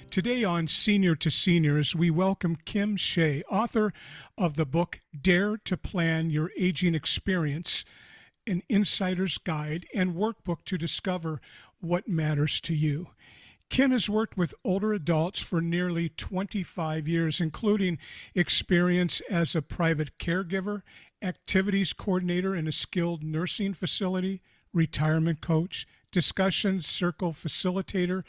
Today on Senior to Seniors, we welcome Kim Shea, author of the book Dare to Plan Your Aging Experience, an insider's guide and workbook to discover what matters to you. Kim has worked with older adults for nearly 25 years, including experience as a private caregiver, activities coordinator in a skilled nursing facility, retirement coach, discussion circle facilitator,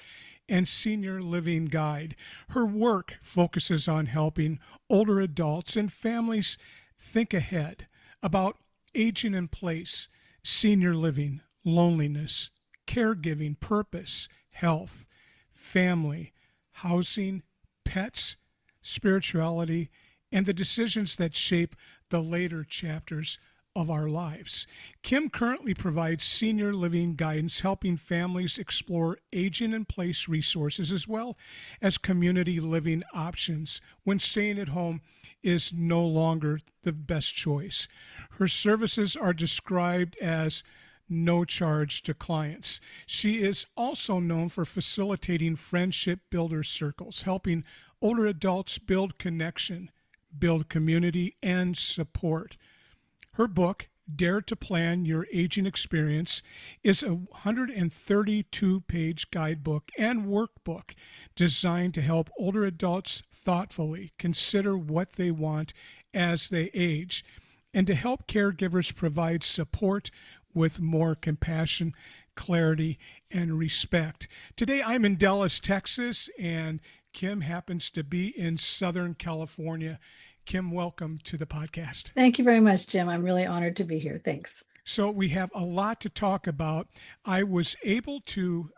and senior living guide. Her work focuses on helping older adults and families think ahead about aging in place, senior living, loneliness, caregiving, purpose, health, family, housing, pets, spirituality, and the decisions that shape the later chapters of our lives. Kim currently provides senior living guidance, helping families explore aging in place resources as well as community living options when staying at home is no longer the best choice. Her services are described as no charge to clients. She is also known for facilitating friendship builder circles, helping older adults build connection, build community, and support. Her book, Dare to Plan Your Aging Experience, is a 132-page guidebook and workbook designed to help older adults thoughtfully consider what they want as they age and to help caregivers provide support with more compassion, clarity, and respect. Today I'm in Dallas, Texas, and Kim happens to be in Southern California. Kim, welcome to the podcast. Thank you very much, Jim. I'm really honored to be here. Thanks. So we have a lot to talk about. I was able to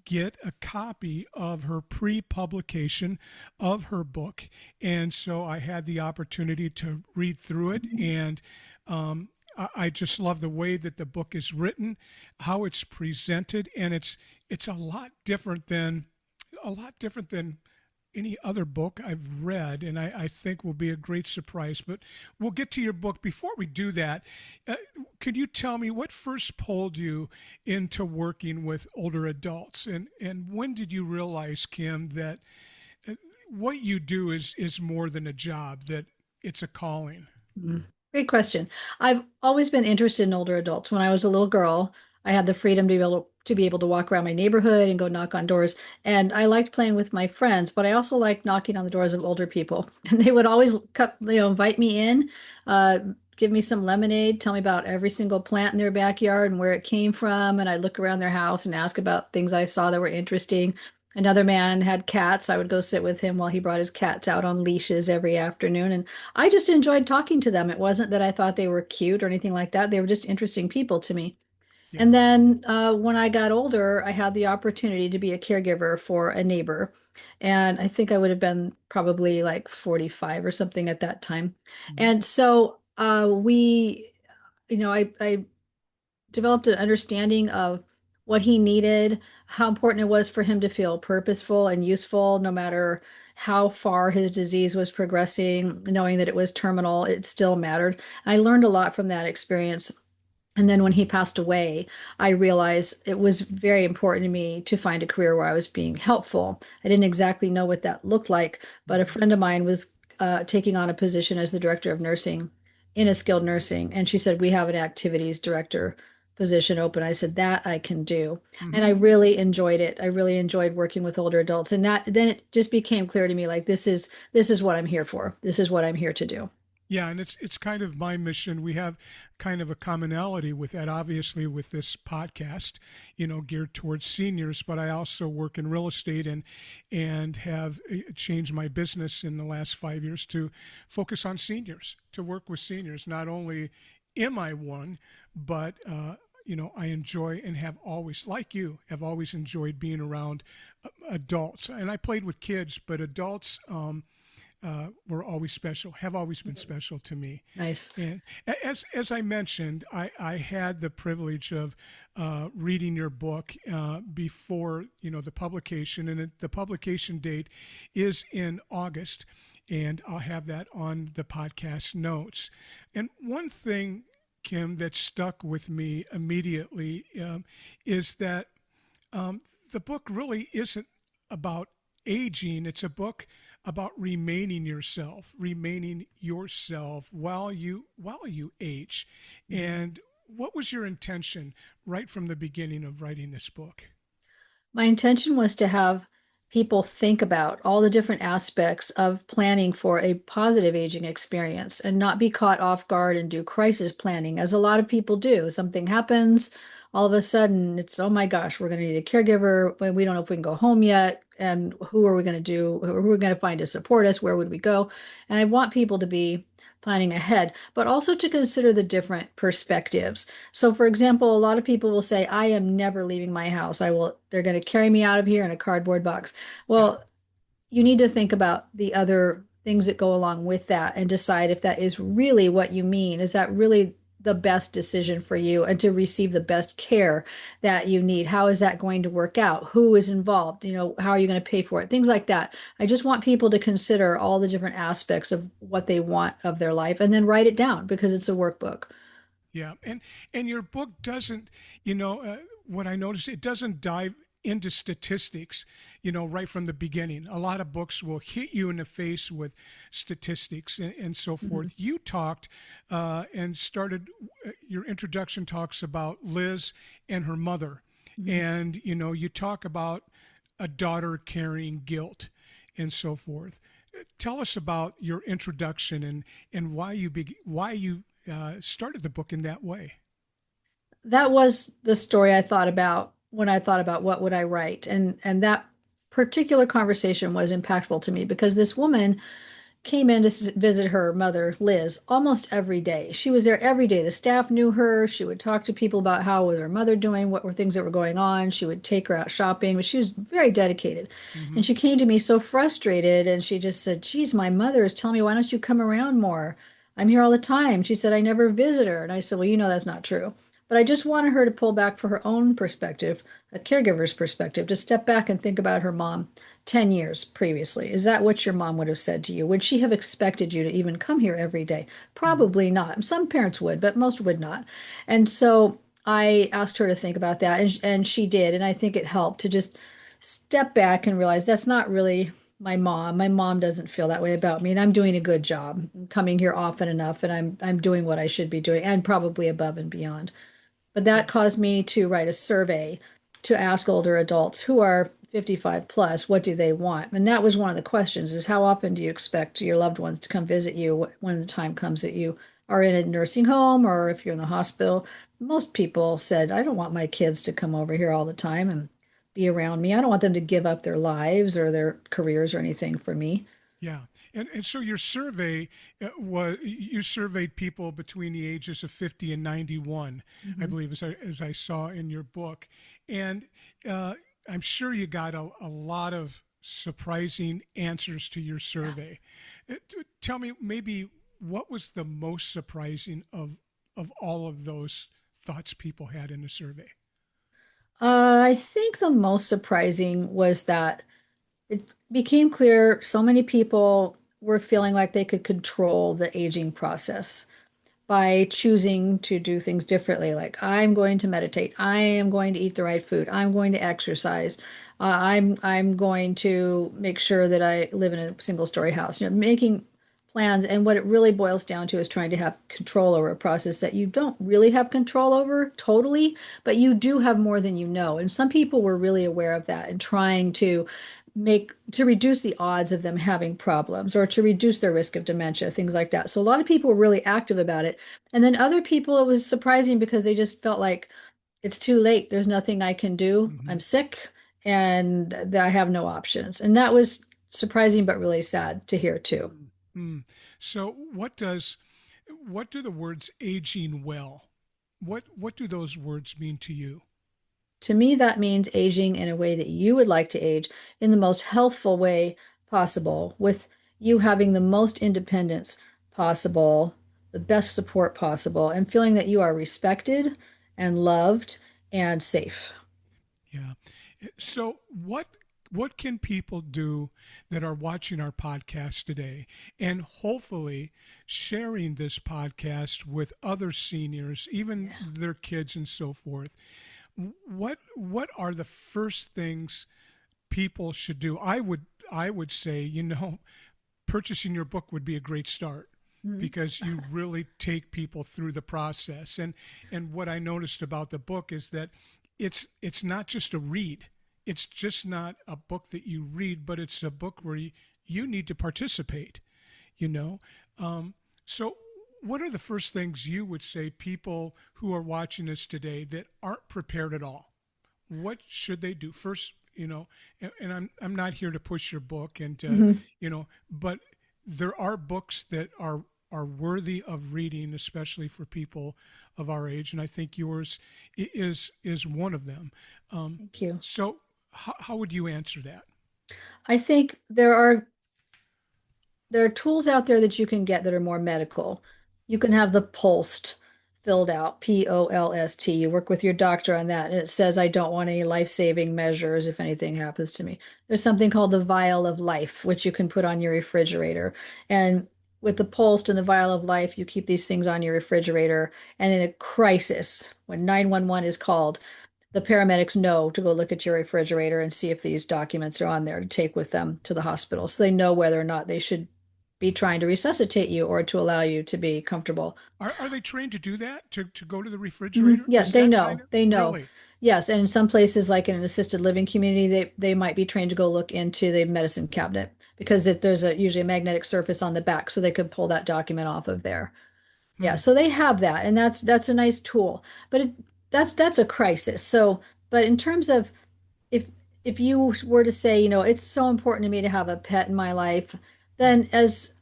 get a copy of her pre-publication of her book, and so I had the opportunity to read through it, and I just love the way that the book is written, how it's presented, and it's a lot different than any other book I've read, and I think will be a great surprise. But we'll get to your book. Before we do that, could you tell me what first pulled you into working with older adults, and when did you realize, Kim, that what you do is more than a job, that it's a calling? Great question. I've always been interested in older adults. When I was a little girl, I had the freedom to be able to walk around my neighborhood and go knock on doors. And I liked playing with my friends, but I also liked knocking on the doors of older people. And they would always invite me in, give me some lemonade, tell me about every single plant in their backyard and where it came from. And I'd look around their house and ask about things I saw that were interesting. Another man had cats. I would go sit with him while he brought his cats out on leashes every afternoon. And I just enjoyed talking to them. It wasn't that I thought they were cute or anything like that. They were just interesting people to me. Yeah. And then when I got older, I had the opportunity to be a caregiver for a neighbor. And I think I would have been probably like 45 or something at that time. And so I developed an understanding of what he needed, how important it was for him to feel purposeful and useful, no matter how far his disease was progressing, knowing that it was terminal, it still mattered. I learned a lot from that experience. And then when he passed away, I realized it was very important to me to find a career where I was being helpful. I didn't exactly know what that looked like, but a friend of mine was taking on a position as the director of nursing in a skilled nursing. And she said, "We have an activities director position open." I said, "That I can do." And I really enjoyed it. I really enjoyed working with older adults. And then it just became clear to me, like, this is what I'm here for. This is what I'm here to do. Yeah, and it's kind of my mission. We have kind of a commonality with that, obviously, with this podcast, geared towards seniors. But I also work in real estate and have changed my business in the last 5 years to focus on seniors, to work with seniors. Not only am I one, but I enjoy and have always, like you, have always enjoyed being around adults. And I played with kids, but adults were always special, have always been special to me. Nice. And as I mentioned, I had the privilege of reading your book before the publication, and the publication date is in August, and I'll have that on the podcast notes. And one thing, Kim, that stuck with me immediately is that the book really isn't about aging. It's a book about remaining yourself while you age. And what was your intention right from the beginning of writing this book? My intention was to have people think about all the different aspects of planning for a positive aging experience and not be caught off guard and do crisis planning, as a lot of people do. Something happens, all of a sudden it's, oh my gosh, we're going to need a caregiver. We don't know if we can go home yet. And who are we going to do? Who are we going to find to support us? Where would we go? And I want people to be planning ahead, but also to consider the different perspectives. So, for example, a lot of people will say, I am never leaving my house. They're going to carry me out of here in a cardboard box. Yeah. Well, you need to think about the other things that go along with that and decide if that is really what you mean. Is that really the best decision for you and to receive the best care that you need? How is that going to work out? Who is involved? How are you going to pay for it? Things like that. I just want people to consider all the different aspects of what they want of their life and then write it down because it's a workbook. Yeah, and your book doesn't, what I noticed, it doesn't dive into statistics, right from the beginning. A lot of books will hit you in the face with statistics and so Mhm. forth. You talked and started, your introduction talks about Liz and her mother, Mhm. and you talk about a daughter carrying guilt and so forth. Tell us about your introduction and why you started the book in that way. That was the story I thought about when I thought about what would I write. And that particular conversation was impactful to me because this woman came in to visit her mother, Liz, almost every day. She was there every day. The staff knew her. She would talk to people about how was her mother doing, what were things that were going on. She would take her out shopping, but she was very dedicated. Hmm. And she came to me so frustrated and she just said, geez, my mother is telling me, why don't you come around more? I'm here all the time. She said, I never visit her. And I said, well, that's not true. But I just wanted her to pull back for her own perspective, a caregiver's perspective, to step back and think about her mom 10 years previously. Is that what your mom would have said to you? Would she have expected you to even come here every day? Hmm. Probably not. Some parents would, but most would not. And so I asked her to think about that, and she did. And I think it helped to just step back and realize that's not really my mom. My mom doesn't feel that way about me, and I'm doing a good job. I'm coming here often enough, and I'm doing what I should be doing, and probably above and beyond. But that Yeah. caused me to write a survey to ask older adults who are 55 plus, what do they want? And that was one of the questions is how often do you expect your loved ones to come visit you when the time comes that you are in a nursing home or if you're in the hospital? Most people said, I don't want my kids to come over here all the time and be around me. I don't want them to give up their lives or their careers or anything for me. Yeah. And so your survey was you surveyed people between the ages of 50 and 91, I Mhm. believe, as I saw in your book. And uh, I'm sure you got a lot of surprising answers to your survey. Tell me maybe what was the most surprising of all of those thoughts people had in the survey? I think the most surprising was that it became clear so many people were feeling like they could control the aging process by choosing to do things differently. Like, I'm going to meditate. I am going to eat the right food. I'm going to exercise. I'm going to make sure that I live in a single story house. Making plans. And what it really boils down to is trying to have control over a process that you don't really have control over totally, but you do have more than you know. And some people were really aware of that and trying to reduce the odds of them having problems or to reduce their risk of dementia, things like that. So a lot of people were really active about it. And then other people, it was surprising because they just felt like it's too late. There's nothing I can do. Hmm. I'm sick and I have no options. And that was surprising, but really sad to hear too. Mm. So what do the words aging well? What do those words mean to you? To me, that means aging in a way that you would like to age in the most healthful way possible, with you having the most independence possible, the best support possible, and feeling that you are respected and loved and safe. Yeah. So what can people do that are watching our podcast today and hopefully sharing this podcast with other seniors, even Yeah. their kids and so forth? What are the first things people should do? I would say, purchasing your book would be a great start Mhm. because you really take people through the process. And what I noticed about the book is that it's not just a read. It's just not a book that you read, but it's a book where you need to participate, you know. Um, so what are the first things you would say people who are watching this today that aren't prepared at all? What should they do first? And I'm not here to push your book and Mhm. but there are books that are worthy of reading, especially for people of our age, and I think yours is one of them. Um, Thank you. so how would you answer that? I think there are tools out there that you can get that are more medical. You can have the POLST filled out, POLST. You work with your doctor on that, and it says, I don't want any life-saving measures if anything happens to me. There's something called the vial of life, which you can put on your refrigerator. And with the POLST and the vial of life, you keep these things on your refrigerator. And in a crisis, when 911 is called, the paramedics know to go look at your refrigerator and see if these documents are on there to take with them to the hospital. So they know whether or not they should be trying to resuscitate you or to allow you to be comfortable. Are they trained to do that, to go to the Mhm. refrigerator? Yeah, Is they that kind know. of They know. really? Yes, and in some places, like in an assisted living community, they might be trained to go look into the medicine cabinet because there's usually a magnetic surface on the back, so they could pull that document off of there. Yeah, Hmm. so they have that, and that's a nice tool. But that's a crisis. So, but in terms of if if you were to say, it's so important to me to have a pet in my life, Hmm. then as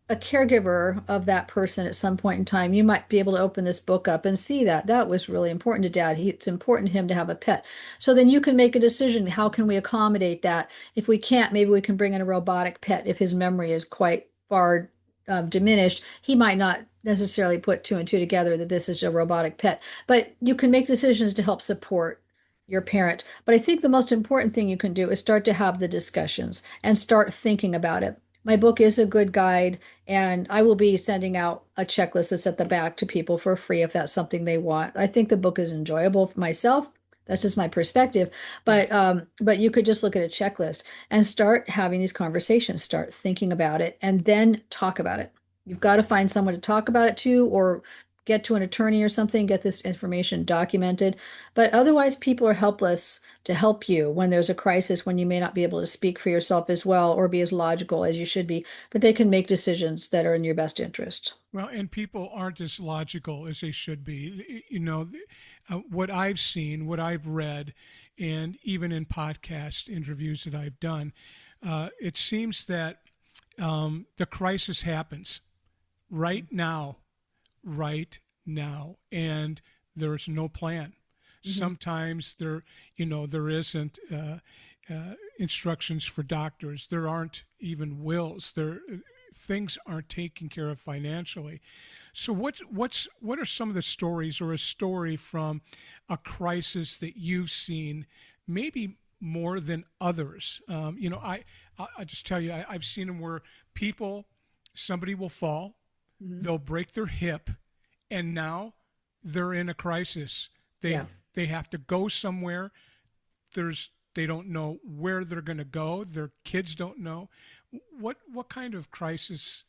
a caregiver of that person at some point in time, you might be able to open this book up and see that that was really important to dad. It's important to him to have a pet. So then you can make a decision. How can we accommodate that? If we can't, maybe we can bring in a robotic pet if his memory is quite far diminished. He might not necessarily put two and two together that this is a robotic pet, but you can make decisions to help support your parent. But I think the most important thing you can do is start to have the discussions and start thinking about it. My book is a good guide, and I will be sending out a checklist that's at the back to people for free if that's something they want. I think the book is enjoyable for myself. That's just my perspective. Yeah. But you could just look at a checklist and start having these conversations, start thinking about it, and then talk about it. You've got to find someone to talk about it to, or get to an attorney or something, get this information documented. But otherwise, people are helpless to help you when there's a crisis, when you may not be able to speak for yourself as well or be as logical as you should be, but they can make decisions that are in your best interest. Well, and people aren't as logical as they should be. What I've seen, what I've read, and even in podcast interviews that I've done, it seems that the crisis happens right now, right now, and there's no plan. Mhm. Sometimes there isn't instructions for doctors. There aren't even wills. Things aren't taken care of financially. So what are some of the stories or a story from a crisis that you've seen, maybe more than others? I just tell you, I've seen them where somebody will fall, Mhm. they'll break their hip, and now they're in a crisis. Yeah. They have to go somewhere. They don't know where they're going to go. Their kids don't know. What kind of crisis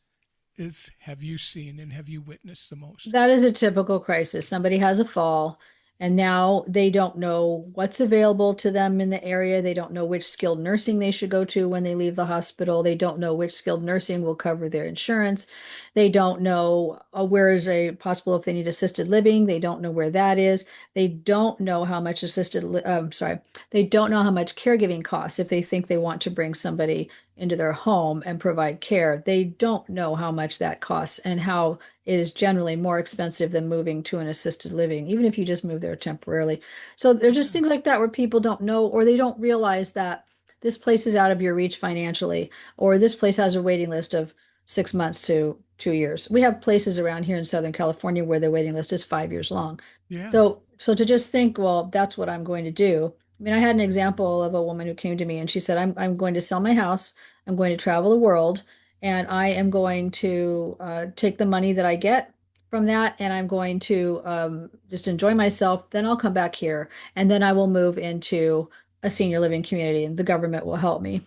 is have you seen and have you witnessed the most? That is a typical crisis. Somebody has a fall, and now they don't know what's available to them in the area. They don't know which skilled nursing they should go to when they leave the hospital. They don't know which skilled nursing will cover their insurance. They don't know where is a possible if they need assisted living. They don't know where that is. They don't know how much sorry, they don't know how much caregiving costs if they think they want to bring somebody into their home and provide care. They don't know how much that costs and how it is generally more expensive than moving to an assisted living, even if you just move there temporarily. So there are Oh just yeah. things like that where people don't know or they don't realize that this place is out of your reach financially, or this place has a waiting list of 6 months to 2 years. We have places around here in Southern California where the waiting list is 5 years long. Yeah. So to just think, well, that's what I'm going to do. I mean, I had an example of a woman who came to me and she said, I'm going to sell my house. I'm going to travel the world and I am going to take the money that I get from that and I'm going to just enjoy myself. Then I'll come back here and then I will move into a senior living community and the government will help me.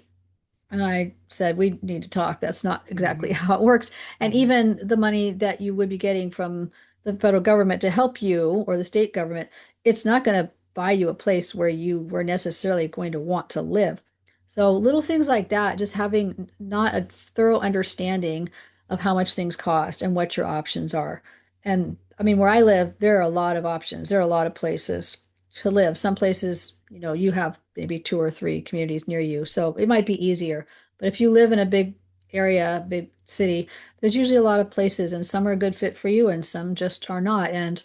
And I said, we need to talk. That's not exactly Hmm. how it works. And Hmm. even the money that you would be getting from the federal government to help you or the state government, it's not going to buy you a place where you were necessarily going to want to live. So little things like that, just having not a thorough understanding of how much things cost and what your options are. And I mean, where I live, there are a lot of options. There are a lot of places to live. Some places, you have maybe two or three communities near you, so it might be easier. But if you live in a big area, big city, there's usually a lot of places, and some are a good fit for you, and some just are not. And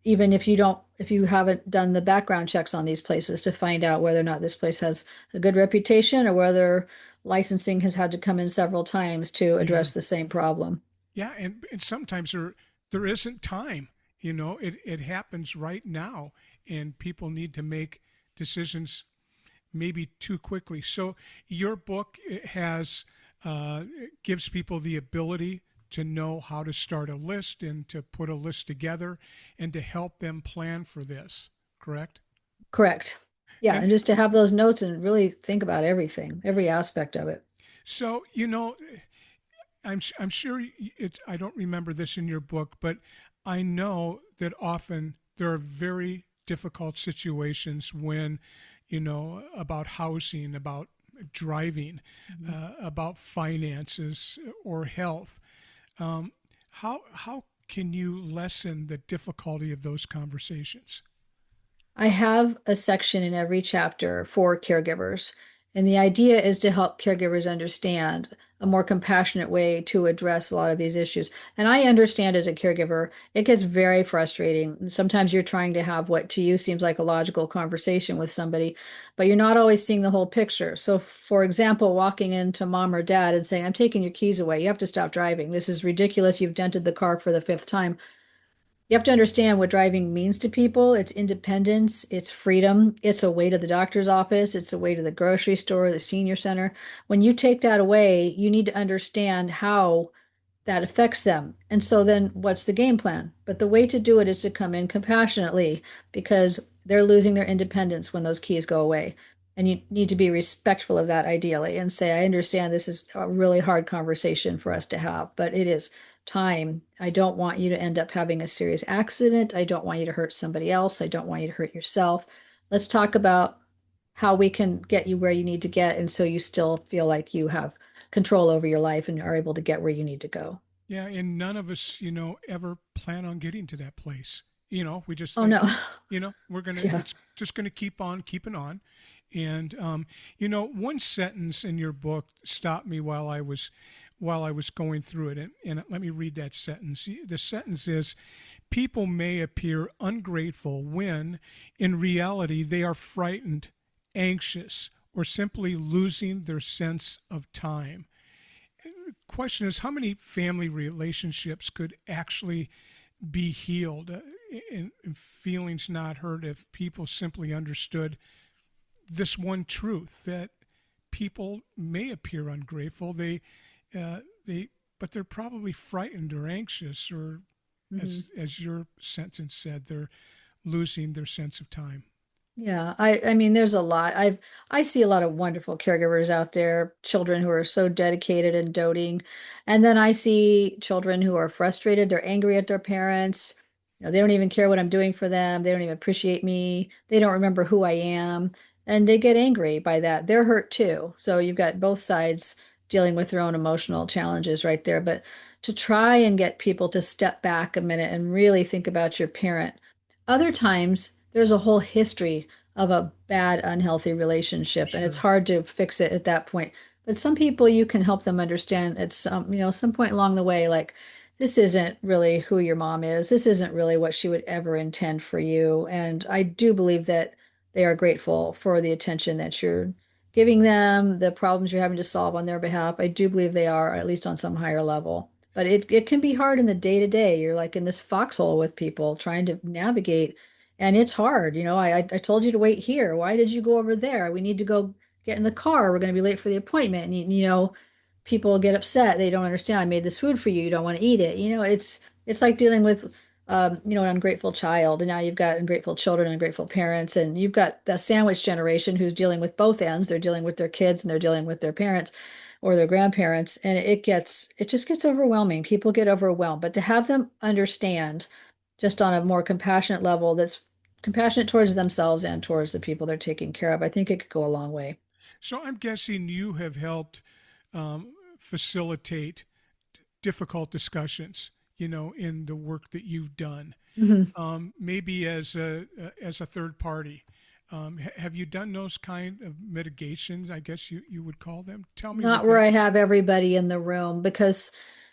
even if you haven't done the background checks on these places to find out whether or not this place has a good reputation or whether licensing has had to come in several times to Yeah. address the same problem. Yeah, and sometimes there isn't time. It happens right now, and people need to make decisions maybe too quickly. So your book has gives people the ability to know how to start a list and to put a list together and to help them plan for this. Correct? Correct. Yeah, And and just to have those notes and really think about everything, every aspect of it. so I'm sure I don't remember this in your book, but I know that often there are very difficult situations when, about housing, about driving, Mhm. about finances or health. Um, how can you lessen the difficulty of those conversations? I have a section in every chapter for caregivers, and the idea is to help caregivers understand a more compassionate way to address a lot of these issues. And I understand as a caregiver, it gets very frustrating. And sometimes you're trying to have what to you seems like a logical conversation with somebody, but you're not always seeing the whole picture. So, for example, walking into mom or dad and saying, I'm taking your keys away. You have to stop driving. This is ridiculous. You've dented the car for the fifth time. You have to understand what driving means to people. It's independence, it's freedom, it's a way to the doctor's office, it's a way to the grocery store, the senior center. When you take that away, you need to understand how that affects them. And so then what's the game plan? But the way to do it is to come in compassionately because they're losing their independence when those keys go away. And you need to be respectful of that ideally and say, I understand this is a really hard conversation for us to have, but it is time. I don't want you to end up having a serious accident. I don't want you to hurt somebody else. I don't want you to hurt yourself. Let's talk about how we can get you where you need to get. And so you still feel like you have control over your life and are able to get where you need to go. Yeah, and none of us, ever plan on getting to that place. We just Oh think, no. Yeah. it's just gonna keep on keeping on. And one sentence in your book stopped me while I was going through it, and let me read that sentence. The sentence is, "People may appear ungrateful when, in reality, they are frightened, anxious, or simply losing their sense of time." Question is, how many family relationships could actually be healed and feelings not hurt if people simply understood this one truth that people may appear ungrateful, uh, they but they're probably frightened or anxious, or Mhm. as your sentence said, they're losing their sense of time. Yeah, I mean there's a lot. I see a lot of wonderful caregivers out there, children who are so dedicated and doting. And then I see children who are frustrated, they're angry at their parents. They don't even care what I'm doing for them. They don't even appreciate me. They don't remember who I am, and they get angry by that. They're hurt too. So you've got both sides dealing with their own emotional challenges right there. But to try and get people to step back a minute and really think about your parent. Other times, there's a whole history of a bad, unhealthy relationship, and it's Sure. hard to fix it at that point. But some people you can help them understand at some point along the way, like this isn't really who your mom is. This isn't really what she would ever intend for you. And I do believe that they are grateful for the attention that you're giving them, the problems you're having to solve on their behalf. I do believe they are, at least on some higher level. But it can be hard in the day to day. You're like in this foxhole with people trying to navigate, and it's hard. I told you to wait here. Why did you go over there? We need to go get in the car. We're going to be late for the appointment. And people get upset. They don't understand. I made this food for you. You don't want to eat it. It's like dealing with an ungrateful child, and now you've got ungrateful children, ungrateful parents, and you've got the sandwich generation who's dealing with both ends. They're dealing with their kids and they're dealing with their parents or their grandparents, and it just gets overwhelming. People get overwhelmed, but to have them understand just on a more compassionate level that's compassionate towards themselves and towards the people they're taking care of, I think it could go a long way. So I'm guessing you have helped facilitate difficult discussions, in the work that you've done. Mhm. Maybe as a third party. Have you done those kind of mitigations? I guess you would call them. Tell me Not what where that. I have everybody in the room because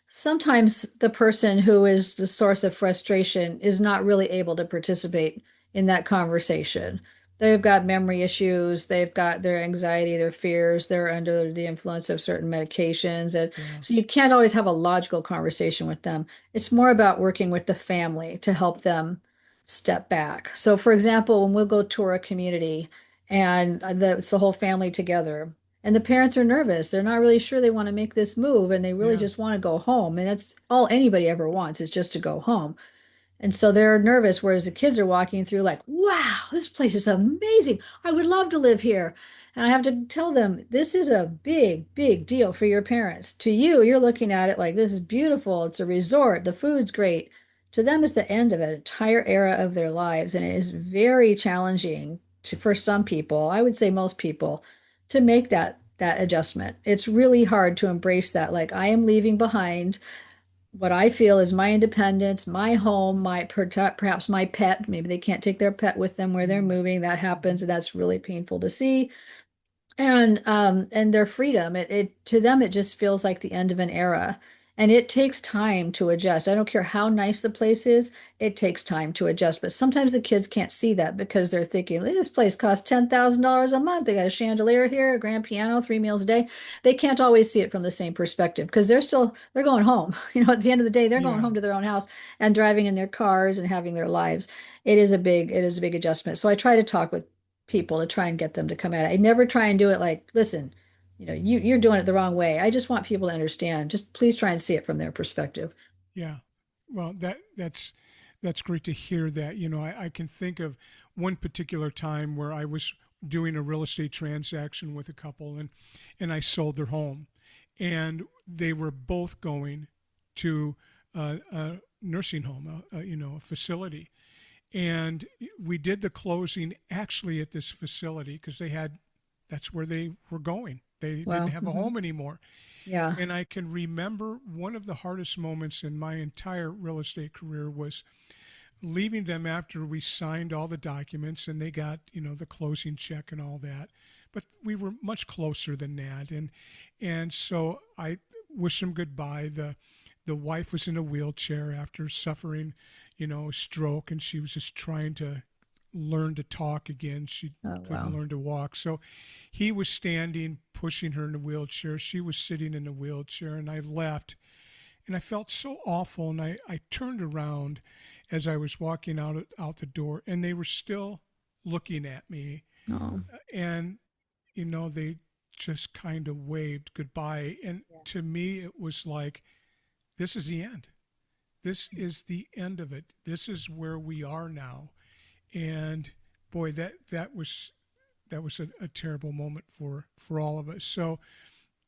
sometimes the person who is the source of frustration is not really able to participate in that conversation. They've got memory issues, they've got their anxiety, their fears, they're under the influence of certain medications. And Yeah, so you can't always have a logical conversation with them. It's more about working with the family to help them step back. So, for example, when we'll go tour a community and it's the whole family together, and the parents are nervous. They're not really sure they want to make this move and they really yeah, just want to go home. And that's all anybody ever wants is just to go home. And so they're nervous, whereas the kids are walking through like, wow, this place is amazing. I would love to live here. And I have to tell them, this is a big, big deal for your parents. To you, you're looking at it like, this is beautiful. It's a resort. The food's great. To them, it's the end of an entire era of their lives. And it is very challenging for some people, I would say most people, to make that adjustment. It's really hard to embrace that. Like, I am leaving behind what I feel is my independence, my home, my perhaps my pet. Maybe they can't take their pet with them where they're mm-hmm. moving. That happens, and that's really painful to see. And their freedom. It to them it just feels like the end of an era. And it takes time to adjust. I don't care how nice the place is, it takes time to adjust. But sometimes the kids can't see that because they're thinking, this place costs $10,000 a month. They got a chandelier here, a grand piano, 3 meals a day. They can't always see it from the same perspective because they're going home. At the end of the day, they're going Yeah, home to their own house and driving in their cars and having their lives. It is a big adjustment. So I try to talk with people to try and get them to come at it. I never try and do it like, listen, you're doing it the wrong way. I just want people to understand. Just please try and see it from their perspective. yeah. Well, that's great to hear that. I can think of one particular time where I was doing a real estate transaction with a couple, and I sold their home, and they were both going to a nursing home, a facility, and we did the closing actually at this facility because that's where they were going. They didn't Well, have a home anymore. yeah. And I can remember one of the hardest moments in my entire real estate career was leaving them after we signed all the documents and they got, the closing check and all that. But we were much closer than that. And so I wished them goodbye. The wife was in a wheelchair after suffering, a stroke, and she was just trying to learn to talk again. She Oh, couldn't wow. learn to walk. So he was standing, pushing her in a wheelchair. She was sitting in a wheelchair, and I left. And I felt so awful. And I turned around as I was walking out the door, and they were still looking at me. Oh, And, they just kind of waved goodbye. And yeah. to me, it was like, this is the end. This is the end of it. This is where we are now. And boy, that was a terrible moment for all of us. So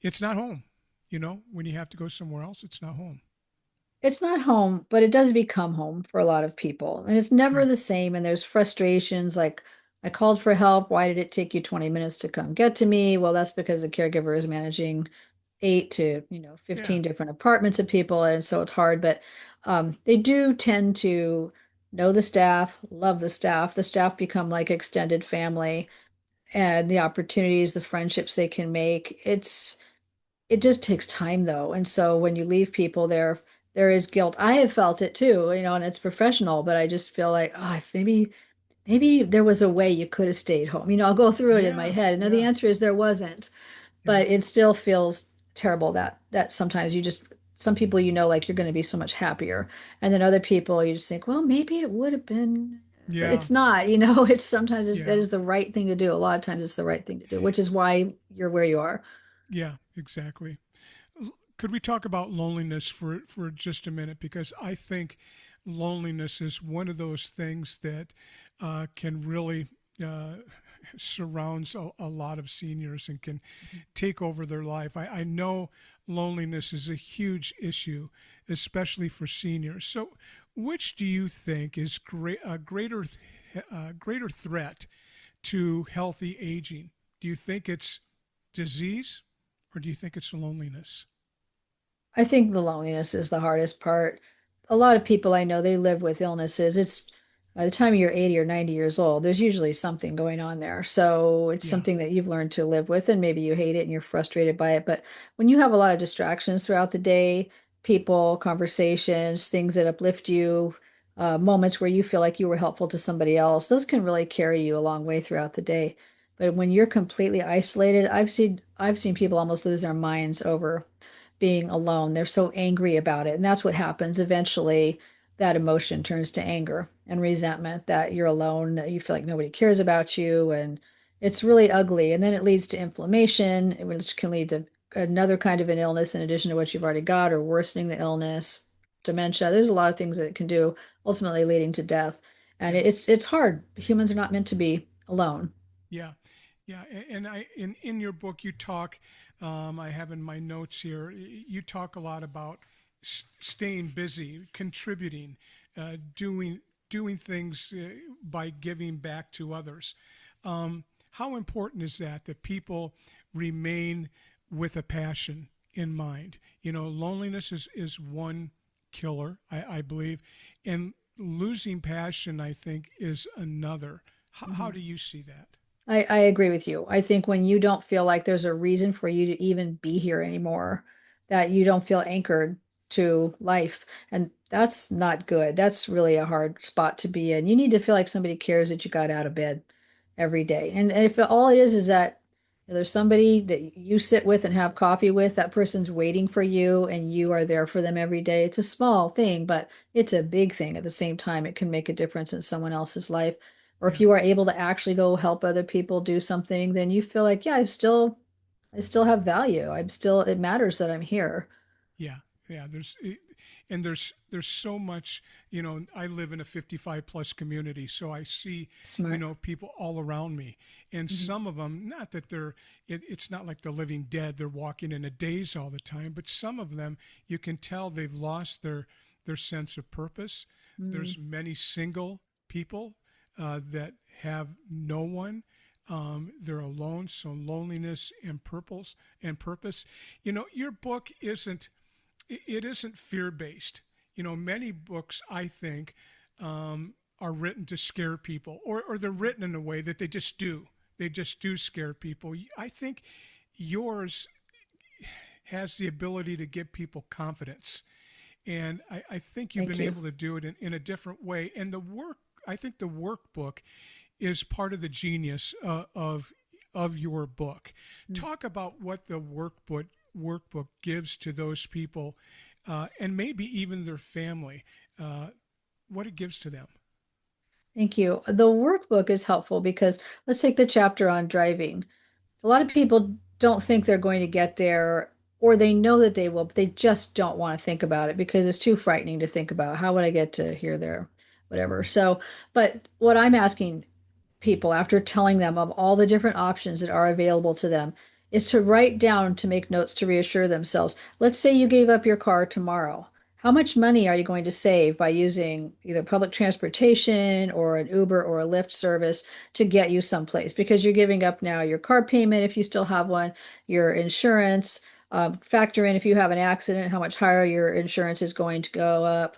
it's not home. When you have to go somewhere else, it's not home. It's not home, but it does become home for a lot of people. And it's never Yeah. the same. And there's frustrations like, I called for help. Why did it take you 20 minutes to come get to me? Well, that's because the caregiver is managing 8 to 15 Yeah. different apartments of people, and so it's hard. But they do tend to know the staff, love the staff. The staff become like extended family, and the opportunities, the friendships they can make. It just takes time though, and so when you leave people there is guilt. I have felt it too, and it's professional, but I just feel like, oh, if maybe there was a way you could have stayed home. I'll go through it in my Yeah. head. No, the Yeah. answer is there wasn't, Yeah. but it still feels terrible that sometimes you just some people like you're going to be so much happier, and then other people you just think, well, maybe it would have been, but Yeah. it's not. It's sometimes that Yeah. is the right thing to do. A lot of times it's the right thing to do, which is why you're where you are. Yeah. Exactly. Could we talk about loneliness for just a minute? Because I think loneliness is one of those things that can really uh, surrounds a lot of seniors and can take over their life. I know loneliness is a huge issue, especially for seniors. So, which do you think is greater threat to healthy aging? Do you think it's disease, or do you think it's loneliness? I think the loneliness is the hardest part. A lot of people I know, they live with illnesses. It's by the time you're 80 or 90 years old, there's usually something going on there. So it's Yeah, something that you've learned to live with, and maybe you hate it and you're frustrated by it. But when you have a lot of distractions throughout the day, people, conversations, things that uplift you, moments where you feel like you were helpful to somebody else, those can really carry you a long way throughout the day. But when you're completely isolated, I've seen people almost lose their minds over being alone. They're so angry about it. And that's what happens. Eventually, that emotion turns to anger and resentment that you're alone, that you feel like nobody cares about you. And it's really ugly. And then it leads to inflammation, which can lead to another kind of an illness in addition to what you've already got, or worsening the illness, dementia. There's a lot of things that it can do, ultimately leading to death. And yeah. it's hard. Humans are not meant to be alone. Yeah, yeah, and in your book you talk. I have in my notes here. You talk a lot about staying busy, contributing, doing things by giving back to others. How important is that people remain with a passion in mind? You know, loneliness is one killer, I believe, and losing passion, I think, is another. How Mhm. do you see that? I agree with you. I think when you don't feel like there's a reason for you to even be here anymore, that you don't feel anchored to life. And that's not good. That's really a hard spot to be in. You need to feel like somebody cares that you got out of bed every day. And if all it is that there's somebody that you sit with and have coffee with, that person's waiting for you and you are there for them every day. It's a small thing, but it's a big thing at the same time. It can make a difference in someone else's life. Or if Yeah, you are able to actually go help other people do something, then you feel like, yeah, I still have value. It matters that I'm here. yeah, yeah. And there's so much. You know, I live in a 55 plus community, so I see, Smart. people all around me, and Mhm. some of them, not that it's not like the living dead. They're walking in a daze all the time, but some of them, you can tell they've lost their sense of purpose. Mm. There's many single people that have no one. They're alone, so loneliness and purpose. You know, your book it isn't fear based. You know, many books I think are written to scare people, or they're written in a way that they just do. They just do scare people. I think yours has the ability to give people confidence, and I think you've Thank been you. able to do it in a different way. And I think the workbook is part of the genius of your book. Mm. Talk about what the workbook gives to those people, and maybe even their family. Uh, what it gives to them. Thank you. The workbook is helpful because let's take the chapter on driving. A lot of people don't think they're going to get there, or they know that they will, but they just don't want to think about it because it's too frightening to think about. How would I get to here, there, whatever? So, but what I'm asking people after telling them of all the different options that are available to them is to write down, to make notes to reassure themselves. Let's say you gave up your car tomorrow. How much money are you going to save by using either public transportation or an Uber or a Lyft service to get you someplace? Because you're giving up now your car payment if you still have one, your insurance. Factor in if you have an accident, how much higher your insurance is going to go up,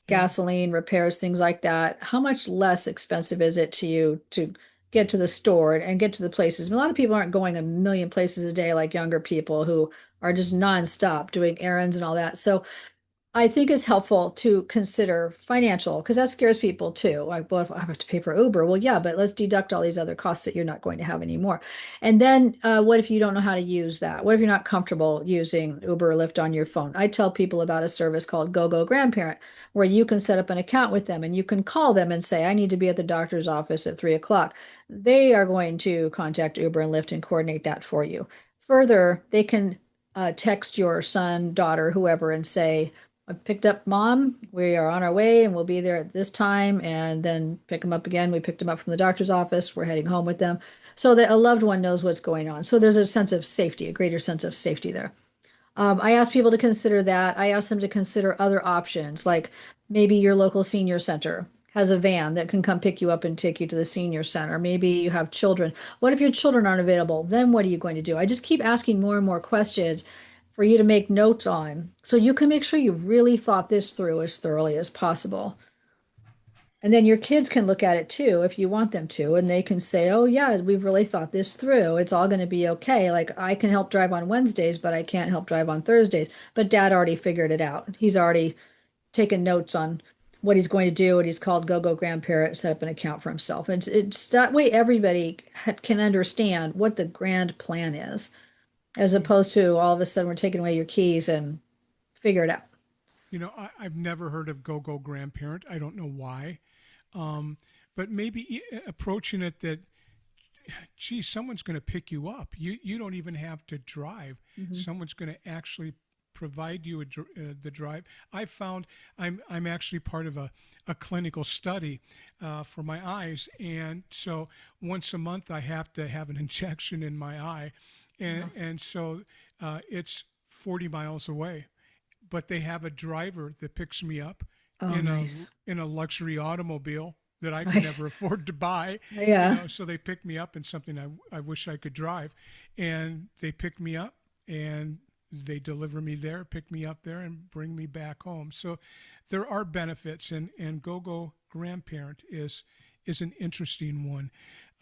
Yeah, gasoline, repairs, things like that. How much less expensive is it to you to get to the store and get to the places? A lot of people aren't going a million places a day like younger people who are just nonstop doing errands and all that. So I think it's helpful to consider financial because that scares people too. Like, well, if I have to pay for Uber, well, yeah, but let's deduct all these other costs that you're not going to have anymore. And then, what if you don't know how to use that? What if you're not comfortable using Uber or Lyft on your phone? I tell people about a service called GoGo Grandparent, where you can set up an account with them and you can call them and say, I need to be at the doctor's office at 3 o'clock. They are going to contact Uber and Lyft and coordinate that for you. Further, they can text your son, daughter, whoever, and say, I picked up mom. We are on our way and we'll be there at this time. And then pick them up again. We picked them up from the doctor's office. We're heading home with them so that a loved one knows what's going on. So there's a sense of safety, a greater sense of safety there. I ask people to consider that. I ask them to consider other options, like maybe your local senior center has a van that can come pick you up and take you to the senior center. Maybe you have children. What if your children aren't available? Then what are you going to do? I just keep asking more and more questions for you to make notes on so you can make sure you've really thought this through as thoroughly as possible. And then your kids can look at it too if you want them to, and they can say, oh, yeah, we've really thought this through. It's all going to be okay. Like I can help drive on Wednesdays, but I can't help drive on Thursdays. But dad already figured it out. He's already taken notes on what he's going to do, and he's called Go Grandparent, set up an account for himself. And it's that way everybody can understand what the grand plan is, as Yeah. opposed to all of a sudden we're taking away your keys and figure it out. I've never heard of go grandparent. I don't know why. Um, but maybe approaching it that, gee, someone's going to pick you up. You don't even have to drive. Mhm. Someone's going to actually provide you the drive. I found I'm actually part of a clinical study for my eyes, and so once a month I have to have an injection in my eye, Yeah. and so it's 40 miles away, but they have a driver that picks me up Oh, in a nice. in a luxury automobile that I could Nice. never afford to buy, Yeah. so they picked me up in something I wish I could drive, and they picked me up and they deliver me there, pick me up there, and bring me back home. So there are benefits, and go grandparent is an interesting one.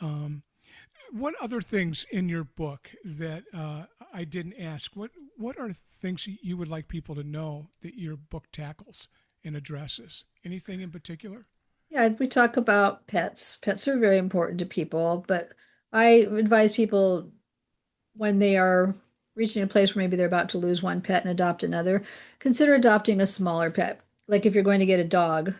Um, what other things in your book that I didn't ask? What are things you would like people to know that your book tackles and addresses? Anything in particular? Yeah, we talk about pets. Pets are very important to people, but I advise people when they are reaching a place where maybe they're about to lose one pet and adopt another, consider adopting a smaller pet. Like if you're going to get a dog,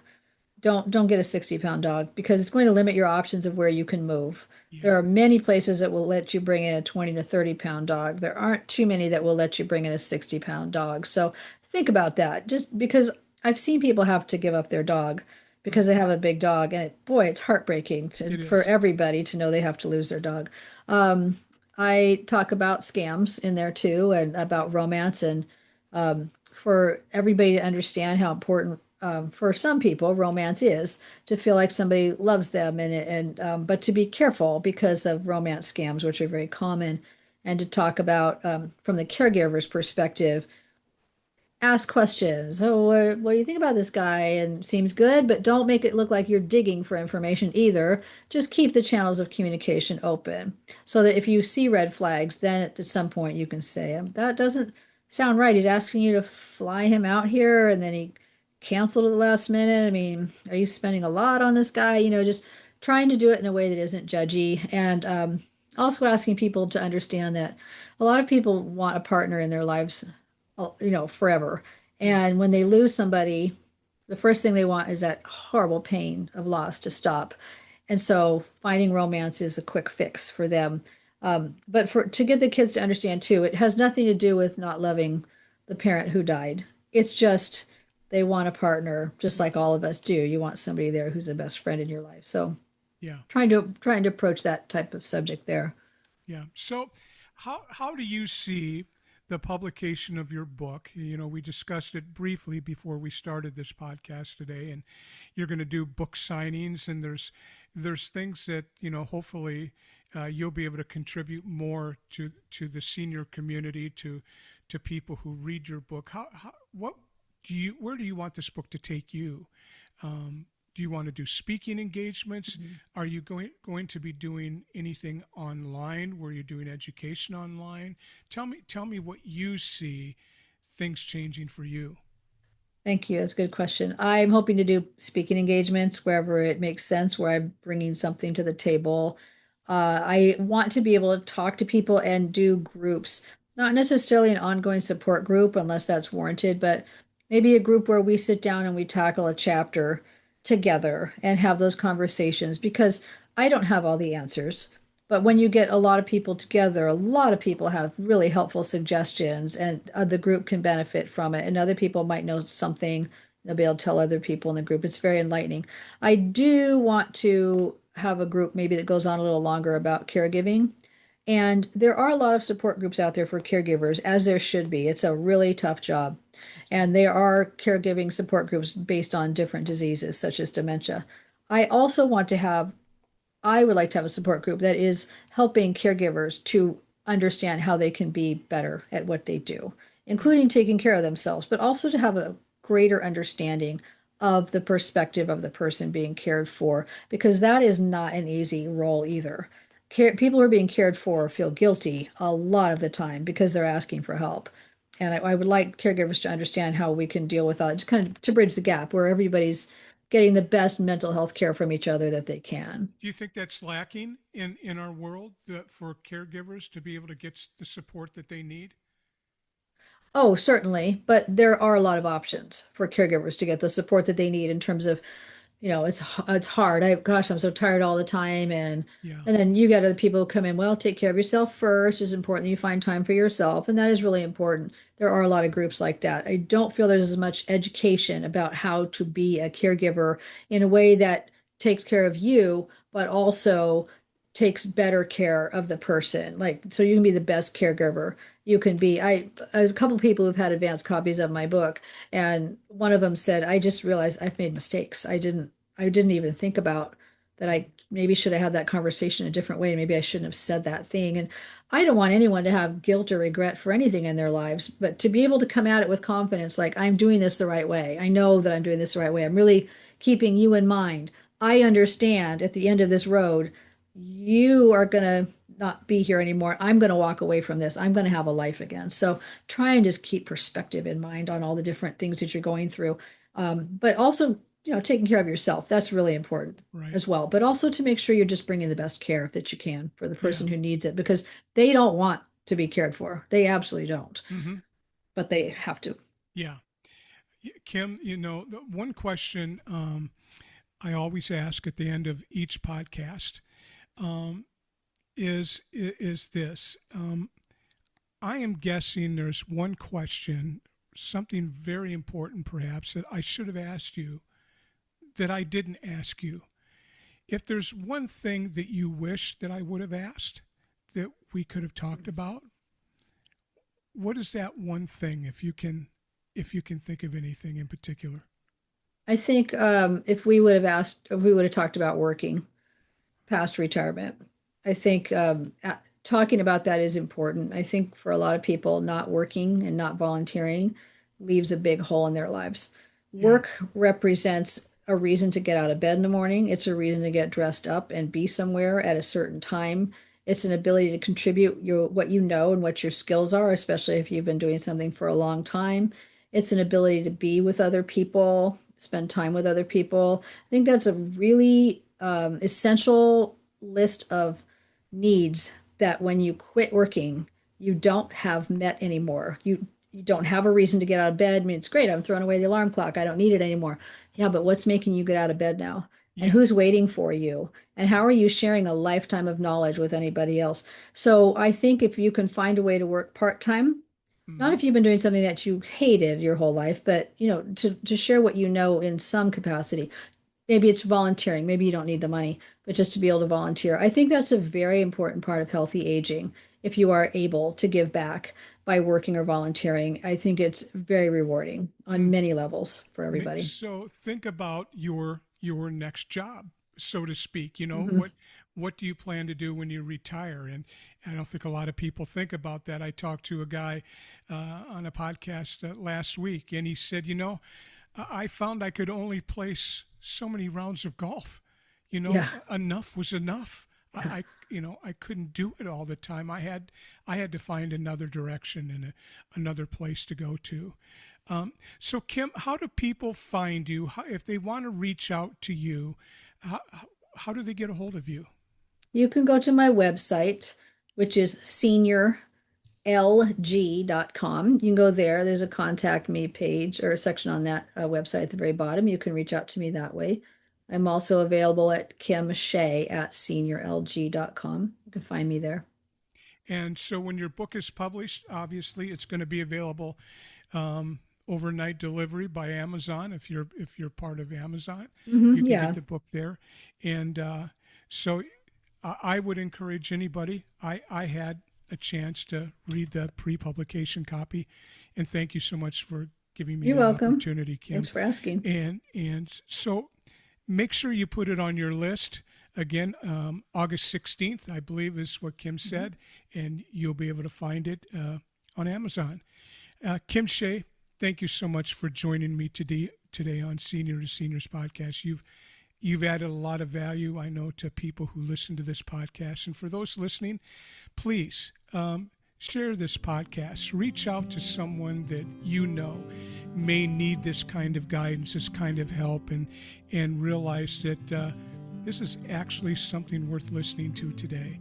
don't get a 60-pound dog because it's going to limit your options of where you can move. Yeah, There are many places that will let you bring in a 20 to 30-pound dog. There aren't too many that will let you bring in a 60-pound dog. So think about that. Just because I've seen people have to give up their dog because they hmm, have a big dog, and boy, it's heartbreaking it for is. everybody to know they have to lose their dog. Um, I talk about scams in there too, and about romance, and for everybody to understand how important for some people romance is to feel like somebody loves them, and but to be careful because of romance scams, which are very common, and to talk about from the caregiver's perspective, ask questions. Oh, what do you think about this guy? And seems good, but don't make it look like you're digging for information either. Just keep the channels of communication open so that if you see red flags, then at some point you can say, that doesn't sound right. He's asking you to fly him out here and then he canceled at the last minute. I mean, are you spending a lot on this guy? Just trying to do it in a way that isn't judgy, and also asking people to understand that a lot of people want a partner in their lives, forever. Yeah, And when they lose somebody, the first thing they want is that horrible pain of loss to stop. And so finding romance is a quick fix for them. But for to get the kids to understand too, it has nothing to do with not loving the parent who died. It's just they want a partner, just like all of us do. You want somebody there who's the best friend in your life. So yeah, trying to approach that type of subject there. yeah. So, how do you see the publication of your book? We discussed it briefly before we started this podcast today, and you're going to do book signings, and there's things that hopefully you'll be able to contribute more to the senior community, to people who read your book. What do you where do you want this book to take you? Do you want to do speaking engagements? Mhm. Are you going to be doing anything online where you're doing education online? Tell me what you see things changing for you. Thank you. That's a good question. I'm hoping to do speaking engagements wherever it makes sense, where I'm bringing something to the table. I want to be able to talk to people and do groups, not necessarily an ongoing support group unless that's warranted, but maybe a group where we sit down and we tackle a chapter together and have those conversations because I don't have all the answers, But when you get a lot of people together, a lot of people have really helpful suggestions, and the group can benefit from it. And other people might know something, they'll be able to tell other people in the group. It's very enlightening. I do want to have a group maybe that goes on a little longer about caregiving. And there are a lot of support groups out there for caregivers, as there should be. It's a really tough job. And there are caregiving support groups based on different diseases, such as dementia. I also want to have I would like to have a support group that is helping caregivers to understand how they can be better at what they do, Right. including taking care of themselves, but also to have a greater understanding of the perspective of the person being cared for, because that is not an easy role either. People who are being cared for feel guilty a lot of the time because they're asking for help. And I would like caregivers to understand how we can deal with that, just kind of to bridge the gap where everybody's getting the best mental health care from each other that they can. Do you think that's lacking in our world, for caregivers to be able to get the support that they need? Oh, certainly, but there are a lot of options for caregivers to get the support that they need in terms of, it's hard. I'm so tired all the time, Yeah. and then you get other people who come in. Well, take care of yourself first. It's important that you find time for yourself, and that is really important. There are a lot of groups like that. I don't feel there's as much education about how to be a caregiver in a way that takes care of you, but also takes better care of the person. Like, so you can be the best caregiver you can be. A couple people who've had advanced copies of my book, and one of them said, I just realized I've made mistakes. I didn't even think about that. I maybe should have had that conversation a different way. Maybe I shouldn't have said that thing. And I don't want anyone to have guilt or regret for anything in their lives, but to be able to come at it with confidence, like, I'm doing this the right way. I know that I'm doing this the right way. I'm really keeping you in mind. I understand at the end of this road, you are going to not be here anymore. I'm going to walk away from this. I'm going to have a life again. So try and just keep perspective in mind on all the different things that you're going through. But also, taking care of yourself. That's really important Right. as well. But also to make sure you're just bringing the best care that you can for the Yeah. person who needs it, because they don't want to be cared for. They absolutely don't, Mm-hmm. but they have to. Yeah. Kim, the one question I always ask at the end of each podcast um, is this. I am guessing there's one question, something very important perhaps, that I should have asked you that I didn't ask you. If there's one thing that you wish that I would have asked that we could have talked about, what is that one thing, if you can think of anything in particular? I think if we would have talked about working past retirement. I think talking about that is important. I think for a lot of people, not working and not volunteering leaves a big hole in their lives. Yeah. Work represents a reason to get out of bed in the morning. It's a reason to get dressed up and be somewhere at a certain time. It's an ability to contribute what you know and what your skills are, especially if you've been doing something for a long time. It's an ability to be with other people, spend time with other people. I think that's a really essential list of needs that when you quit working, you don't have met anymore. You don't have a reason to get out of bed. I mean, it's great. I'm throwing away the alarm clock. I don't need it anymore. Yeah, but what's making you get out of bed now? And Yeah. who's waiting for you? And how are you sharing a lifetime of knowledge with anybody else? So I think if you can find a way to work part-time, not Mm-hmm. if you've been doing something that you hated your whole life, but to share what you know in some capacity. Maybe it's volunteering. Maybe you don't need the money, but just to be able to volunteer. I think that's a very important part of healthy aging. If you are able to give back by working or volunteering, I think it's very rewarding on Mm. many levels for everybody. So think about your next job, so to speak. Mhm. What do you plan to do when you retire? And I don't think a lot of people think about that. I talked to a guy on a podcast last week, and he said, I found I could only place so many rounds of golf. Yeah. Enough was enough. Yeah. I couldn't do it all the time. I had to find another direction and another place to go to. So, Kim, how do people find you? If they want to reach out to you, how, how do they get a hold of you? You can go to my website, which is seniorlg.com. You can go there. There's a contact me page or a section on that website at the very bottom. You can reach out to me that way. I'm also available at Kim Shea at seniorlg.com. You can find me there. And so when your book is published, obviously it's going to be available overnight delivery by Amazon. If you're part of Amazon, you can get Yeah. the book there. And so I would encourage anybody. I had a chance to read the pre-publication copy, and thank you so much for giving me You're that welcome. opportunity, Kim. Thanks for asking. And so make sure you put it on your list. Again, August 16th, I believe, is what Kim said, and you'll be able to find it on Amazon. Kim Shea, thank you so much for joining me today on Senior to Seniors podcast. You've added a lot of value, I know, to people who listen to this podcast. And for those listening, please share this podcast. Reach out to someone that you know may need this kind of guidance, this kind of help, and realize that this is actually something worth listening to today.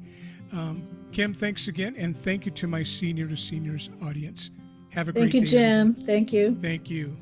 Kim, thanks again, and thank you to my Senior to Seniors audience. Have a Thank great you, day, Jim. everybody. Thank you. Thank you.